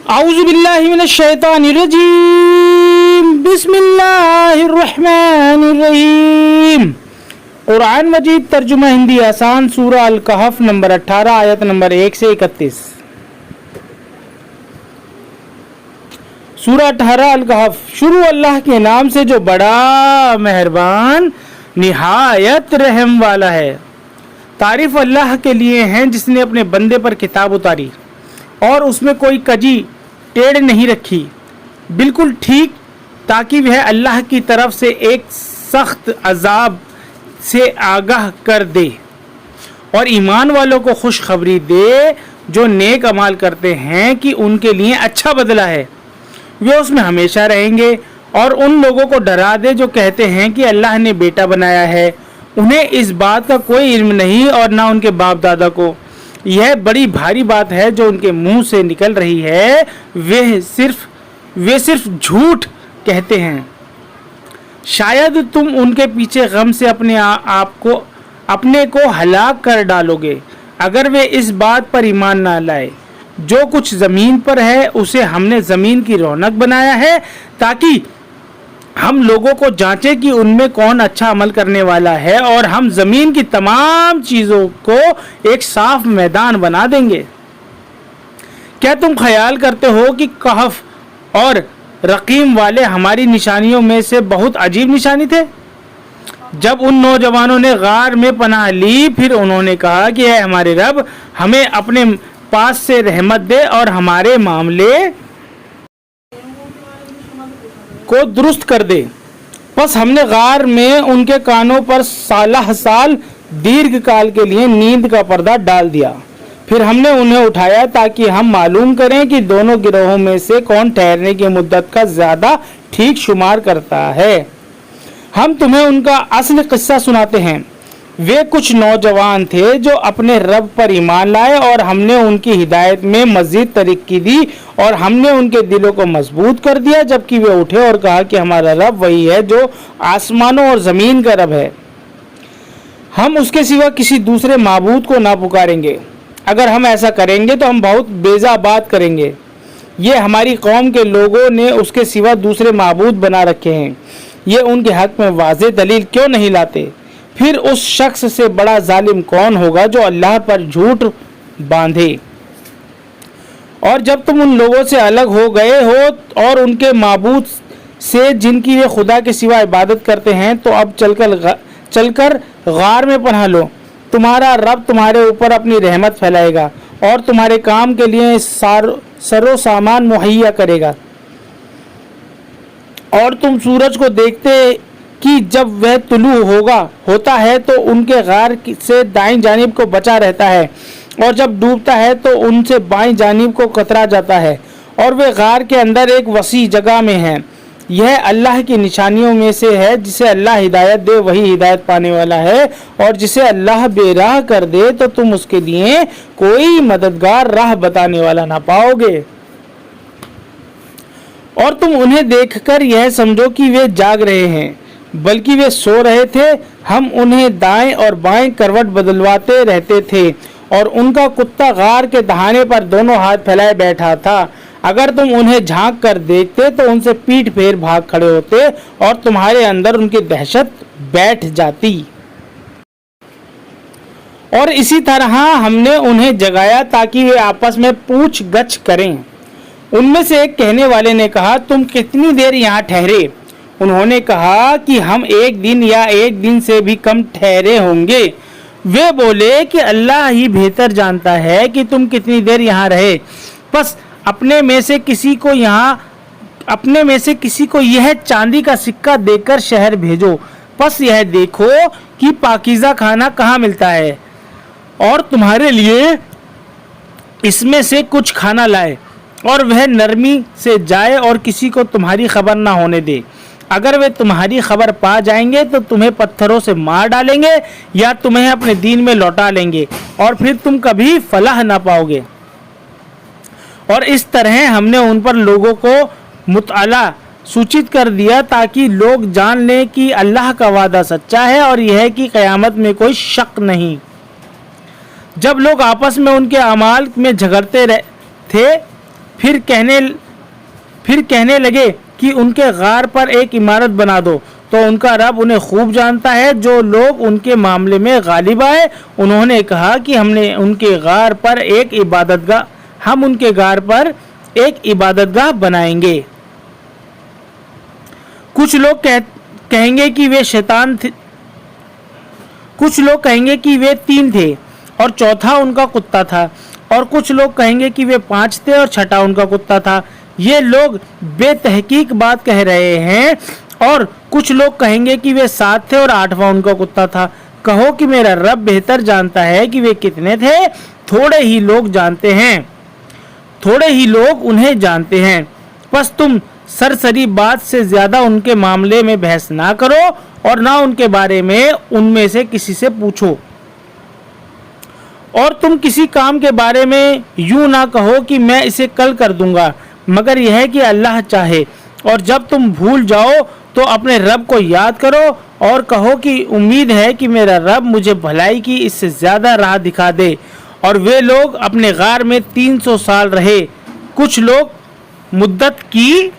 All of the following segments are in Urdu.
اعوذ باللہ من الشیطان الرجیم بسم اللہ الرحمن الرحیم۔ قرآن مجید ترجمہ ہندی آسان، سورہ الکہف نمبر 18 آیت نمبر 1 سے 31۔ سورہ 18 الکہف۔ شروع اللہ کے نام سے جو بڑا مہربان نہایت رحم والا ہے۔ تعریف اللہ کے لیے ہیں جس نے اپنے بندے پر کتاب اتاری اور اس میں کوئی کجی ٹیڑھ نہیں رکھی، بالکل ٹھیک، تاکہ وہ اللہ کی طرف سے ایک سخت عذاب سے آگاہ کر دے اور ایمان والوں کو خوشخبری دے جو نیک اعمال کرتے ہیں کہ ان کے لیے اچھا بدلہ ہے، وہ اس میں ہمیشہ رہیں گے۔ اور ان لوگوں کو ڈرا دے جو کہتے ہیں کہ اللہ نے بیٹا بنایا ہے، انہیں اس بات کا کوئی علم نہیں اور نہ ان کے باپ دادا کو۔ یہ بڑی بھاری بات ہے جو ان کے منہ سے نکل رہی ہے، وہ صرف جھوٹ کہتے ہیں۔ شاید تم ان کے پیچھے غم سے اپنے کو ہلاک کر ڈالو گے اگر وہ اس بات پر ایمان نہ لائے۔ جو کچھ زمین پر ہے اسے ہم نے زمین کی رونق بنایا ہے تاکہ ہم لوگوں کو جانچیں کہ ان میں کون اچھا عمل کرنے والا ہے، اور ہم زمین کی تمام چیزوں کو ایک صاف میدان بنا دیں گے۔ کیا تم خیال کرتے ہو کہ کہف اور رقیم والے ہماری نشانیوں میں سے بہت عجیب نشانی تھے؟ جب ان نوجوانوں نے غار میں پناہ لی، پھر انہوں نے کہا کہ اے ہمارے رب، ہمیں اپنے پاس سے رحمت دے اور ہمارے معاملے کو درست کر دے۔ پس ہم نے غار میں ان کے کانوں پر سال دیرغ کال کے لیے نیند کا پردہ ڈال دیا۔ پھر ہم نے انہیں اٹھایا تاکہ ہم معلوم کریں کہ دونوں گروہوں میں سے کون ٹھہرنے کی مدت کا زیادہ ٹھیک شمار کرتا ہے۔ ہم تمہیں ان کا اصل قصہ سناتے ہیں۔ وہ کچھ نوجوان تھے جو اپنے رب پر ایمان لائے اور ہم نے ان کی ہدایت میں مزید ترقی دی اور ہم نے ان کے دلوں کو مضبوط کر دیا، جبکہ وہ اٹھے اور کہا کہ ہمارا رب وہی ہے جو آسمانوں اور زمین کا رب ہے، ہم اس کے سوا کسی دوسرے معبود کو نہ پکاریں گے۔ اگر ہم ایسا کریں گے تو ہم بہت بیزا بات کریں گے۔ یہ ہماری قوم کے لوگوں نے اس کے سوا دوسرے معبود بنا رکھے ہیں، یہ ان کے حق میں واضح دلیل کیوں نہیں لاتے؟ پھر اس شخص سے بڑا ظالم کون ہوگا جو اللہ پر جھوٹ باندھے؟ اور جب تم ان لوگوں سے الگ ہو گئے ہو اور ان کے معبود سے جن کی وہ خدا کے سوا عبادت کرتے ہیں، تو اب چل کر غار میں پناہ لو۔ تمہارا رب تمہارے اوپر اپنی رحمت پھیلائے گا اور تمہارے کام کے لیے سر و سامان مہیا کرے گا۔ اور تم سورج کو دیکھتے کہ جب وہ طلوع ہوتا ہے تو ان کے غار سے دائیں جانب کو بچا رہتا ہے، اور جب ڈوبتا ہے تو ان سے بائیں جانب کو کترا جاتا ہے، اور وہ غار کے اندر ایک وسیع جگہ میں ہے۔ یہ اللہ کی نشانیوں میں سے ہے۔ جسے اللہ ہدایت دے وہی ہدایت پانے والا ہے، اور جسے اللہ بے راہ کر دے تو تم اس کے لیے کوئی مددگار راہ بتانے والا نہ پاؤ گے۔ اور تم انہیں دیکھ کر یہ سمجھو کہ وہ جاگ رہے ہیں، بلکہ وہ سو رہے تھے۔ ہم انہیں دائیں اور بائیں کروٹ بدلواتے رہتے تھے، اور ان کا کتا غار کے دہانے پر دونوں ہاتھ پھیلائے بیٹھا تھا۔ اگر تم انہیں جھانک کر دیکھتے تو ان سے پیٹ پھیر بھاگ کھڑے ہوتے اور تمہارے اندر ان کی دہشت بیٹھ جاتی۔ اور اسی طرح ہم نے انہیں جگایا تاکہ وہ آپس میں پوچھ گچھ کریں۔ ان میں سے ایک کہنے والے نے کہا، تم کتنی دیر یہاں ٹھہرے؟ انہوں نے کہا کہ ہم ایک دن یا ایک دن سے بھی کم ٹھہرے ہوں گے۔ وہ بولے کہ اللہ ہی بہتر جانتا ہے کہ تم کتنی دیر یہاں رہے۔ پس اپنے میں سے کسی کو یہ چاندی کا سکہ دے کر شہر بھیجو، پس یہ دیکھو کہ پاکیزہ کھانا کہاں ملتا ہے، اور تمہارے لیے اس میں سے کچھ کھانا لائے، اور وہ نرمی سے جائے اور کسی کو تمہاری خبر نہ ہونے دے۔ اگر وہ تمہاری خبر پا جائیں گے تو تمہیں پتھروں سے مار ڈالیں گے یا تمہیں اپنے دین میں لوٹا لیں گے، اور پھر تم کبھی فلاح نہ پاؤ گے۔ اور اس طرح ہم نے ان پر لوگوں کو مطلع سوچت کر دیا تاکہ لوگ جان لیں کہ اللہ کا وعدہ سچا ہے اور یہ ہے کہ قیامت میں کوئی شک نہیں۔ جب لوگ آپس میں ان کے اعمال میں جھگڑتے تھے پھر کہنے لگے کہ ان کے غار پر ایک عمارت بنا دو، تو ان کا رب انہیں خوب جانتا ہے جو لوگ ان کے معاملے میں غالب آئے۔ انہوں نے کہا کہ ہم ان کے غار پر ایک عبادتگاہ بنائیں گے۔ کچھ لوگ کہیں گے کہ وہ شیطان تھے، کچھ لوگ کہیں گے کہ وہ 3 تھے اور چوتھا ان کا کتا تھا، اور کچھ لوگ کہیں گے کہ وہ 5 تھے اور چھٹا ان کا کتا تھا۔ یہ لوگ بے تحقیق بات کہہ رہے ہیں۔ اور کچھ لوگ کہیں گے کہ وہ 7 تھے اور 8واں ان کا کتا تھا۔ کہو کہ میرا رب بہتر جانتا ہے کہ وہ کتنے تھے، تھوڑے ہی لوگ انہیں جانتے ہیں۔ پس تم سرسری بات سے زیادہ ان کے معاملے میں بحث نہ کرو اور نہ ان کے بارے میں ان میں سے کسی سے پوچھو، اور تم کسی کام کے بارے میں یوں نہ کہو کہ میں اسے کل کر دوں گا، مگر یہ ہے کہ اللہ چاہے۔ اور جب تم بھول جاؤ تو اپنے رب کو یاد کرو اور کہو کہ امید ہے کہ میرا رب مجھے بھلائی کی اس سے زیادہ راہ دکھا دے۔ اور وہ لوگ اپنے غار میں 300 سال رہے۔ کچھ لوگ مدت کی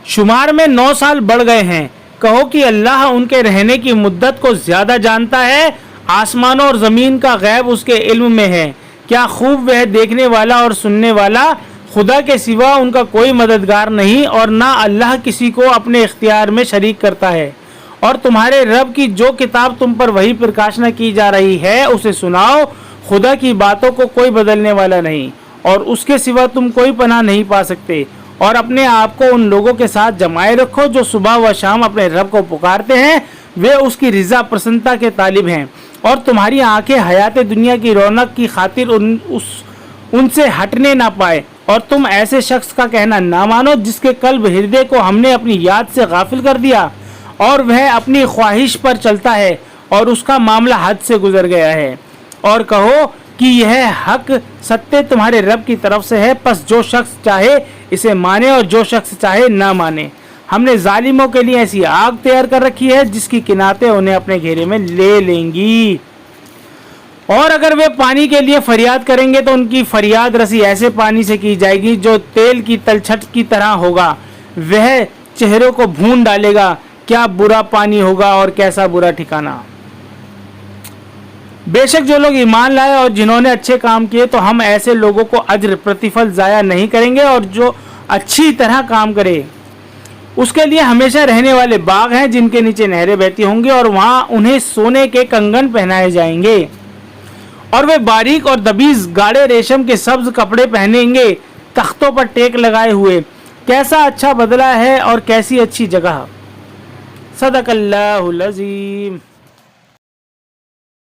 شمار میں 9 سال بڑھ گئے ہیں۔ کہو کہ اللہ ان کے رہنے کی مدت کو زیادہ جانتا ہے۔ آسمانوں اور زمین کا غیب اس کے علم میں ہے۔ کیا خوب وہ دیکھنے والا اور سننے والا، خدا کے سوا ان کا کوئی مددگار نہیں، اور نہ اللہ کسی کو اپنے اختیار میں شریک کرتا ہے۔ اور تمہارے رب کی جو کتاب تم پر وحی پرکاشنا کی جا رہی ہے اسے سناؤ۔ خدا کی باتوں کو کوئی بدلنے والا نہیں، اور اس کے سوا تم کوئی پناہ نہیں پا سکتے۔ اور اپنے آپ کو ان لوگوں کے ساتھ جمائے رکھو جو صبح و شام اپنے رب کو پکارتے ہیں، وہ اس کی رضا پسندتا کے طالب ہیں۔ اور تمہاری آنکھیں حیات دنیا کی رونق کی خاطر ان سے ہٹنے نہ پائے، اور تم ایسے شخص کا کہنا نہ مانو جس کے قلب ہردے کو ہم نے اپنی یاد سے غافل کر دیا، اور وہ اپنی خواہش پر چلتا ہے اور اس کا معاملہ حد سے گزر گیا ہے۔ اور کہو کہ یہ حق ستیہ تمہارے رب کی طرف سے ہے، پس جو شخص چاہے اسے مانے اور جو شخص چاہے نہ مانے۔ ہم نے ظالموں کے لیے ایسی آگ تیار کر رکھی ہے جس کی کناتیں انہیں اپنے گھیرے میں لے لیں گی۔ اور اگر وہ پانی کے لیے فریاد کریں گے تو ان کی فریاد رسی ایسے پانی سے کی جائے گی جو تیل کی تلچھٹ کی طرح ہوگا، وہ چہروں کو بھون ڈالے گا۔ کیا برا پانی ہوگا اور کیسا برا ٹھکانہ۔ بے شک جو لوگ ایمان لائے اور جنہوں نے اچھے کام کیے تو ہم ایسے لوگوں کو اجر پرتیفل ضائع نہیں کریں گے، اور جو اچھی طرح کام کرے اس کے لیے ہمیشہ رہنے والے باغ ہیں جن کے نیچے نہریں بہتی ہوں گی، اور وہاں انہیں سونے کے کنگن پہنائے جائیں گے، اور وہ باریک اور دبیز گاڑے ریشم کے سبز کپڑے پہنیں گے، تختوں پر ٹیک لگائے ہوئے۔ کیسا اچھا بدلہ ہے اور کیسی اچھی جگہ۔ صدق اللہ العظیم۔